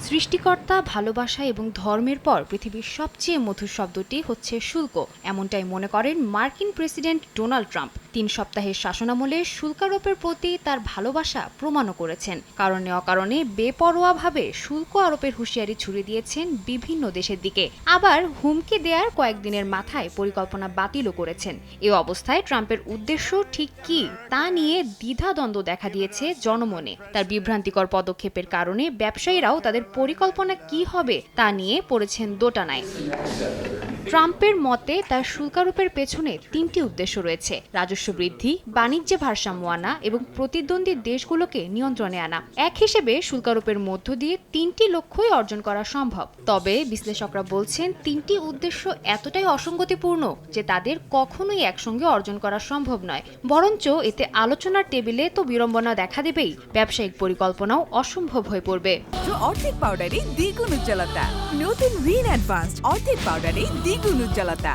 সৃষ্টিকর্তা, ভালোবাসা এবং ধর্মের পর পৃথিবীর সবচেয়ে মধুর শব্দটি হচ্ছে শুল্ক, এমনটাই মনে করেন মার্কিন প্রেসিডেন্ট ডোনাল্ড ট্রাম্প। ৩ সপ্তাহের শাসনামলে শুল্ক আরোপের প্রতি তার ভালোবাসা প্রমাণও করেছেন। কারণে অকারণে বেপরোয়াভাবে শুল্ক আরোপের হুঁশিয়ারি ছুড়ে দিয়েছেন বিভিন্ন দেশের দিকে, আবার হুমকি দেওয়ার কয়েকদিনের মাথায় পরিকল্পনা বাতিলও করেছেন। এ অবস্থায় ট্রাম্পের উদ্দেশ্য ঠিক কী তা নিয়ে দ্বিধাদ্বন্দ্ব দেখা দিয়েছে জনমনে। তার বিভ্রান্তিকর পদক্ষেপের কারণে ব্যবসায়ীরাও তাদের পরিকল্পনা কি হবে তা নিয়ে পড়েছেন দোটানায়। ট্রাম্পের মতে তার শুল্ক আরোপের পেছনে ৩টি উদ্দেশ্য রয়েছে: রাজস্ব বৃদ্ধি, বাণিজ্যে ভারসাম্য আনা এবং প্রতিদ্বন্দ্বী দেশগুলোকে নিয়ন্ত্রণে আনা। এক হিসেবে শুল্ক আরোপের মধ্য দিয়ে ৩টি লক্ষ্যই অর্জন করা সম্ভব। তবে বিশ্লেষকরা বলছেন ৩টি উদ্দেশ্য এতটাই অসঙ্গতিপূর্ণ যে তাদের কখনোই একসঙ্গে অর্জন করা সম্ভব নয়। বরঞ্চ এতে আলোচনার টেবিলে তো বিড়ম্বনা দেখা দেবেই, ব্যবসায়িক পরিকল্পনাও অসম্ভব হয়ে পড়বে। অর্ধেক পাউডারে দ্বিগুণ উজ্জ্বলতা। নতুন রিন অ্যাডভান্সড অর্ধেক পাউডারে দ্বিগুণ উজ্জ্বলতা।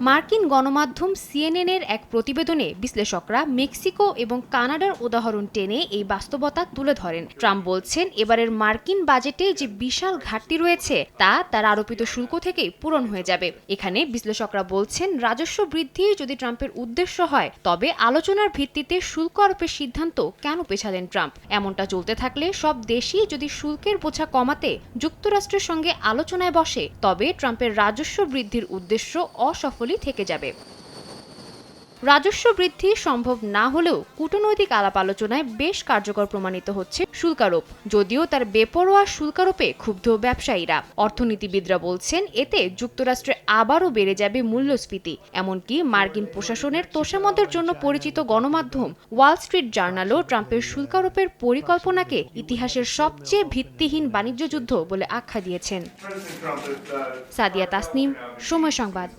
মার্কিন গণমাধ্যম সিএনএন-এর এক প্রতিবেদনে বিশ্লেষকরা মেক্সিকো এবং কানাডার উদাহরণ টেনে এই বাস্তবতা তুলে ধরেন। ট্রাম্প বলছেন এবারের মার্কিন বাজেটে যে বিশাল ঘাটতি রয়েছে তা তার আরোপিত শুল্ক থেকেই পূরণ হয়ে যাবে। এখানে বিশ্লেষকরা বলছেন রাজস্ব বৃদ্ধি যদি ট্রাম্পের উদ্দেশ্য হয়, তবে আলোচনার ভিত্তিতে শুল্ক আরোপের সিদ্ধান্ত কেন পেছালেন ট্রাম্প? এমনটা চলতে থাকলে সব দেশই যদি শুল্কের বোঝা কমাতে যুক্তরাষ্ট্রের সঙ্গে আলোচনায় বসে, তবে ট্রাম্পের রাজস্ব বৃদ্ধির উদ্দেশ্য অসফল থেকে যাবে। রাজস্ব বৃদ্ধি সম্ভব না হলেও কূটনৈতিক আলাপ আলোচনায় বেশ কার্যকর প্রমাণিত হচ্ছে শুল্ক আরোপ, যদিও তার বেপরোয়া শুল্ক আরোপে ক্ষুব্ধ ব্যবসায়ীরা। অর্থনীতিবিদরা বলছেন এতে যুক্তরাষ্ট্রে আবারও বেড়ে যাবে মূল্যস্ফীতি। এমনকি মার্কিন প্রশাসনের তোষামদের জন্য পরিচিত গণমাধ্যম ওয়াল স্ট্রিট জার্নালও ট্রাম্পের শুল্ক আরোপের পরিকল্পনাকে ইতিহাসের সবচেয়ে ভিত্তিহীন বাণিজ্য যুদ্ধ বলে আখ্যা দিয়েছেন। সাদিয়া তাসনিম, সময় সংবাদ।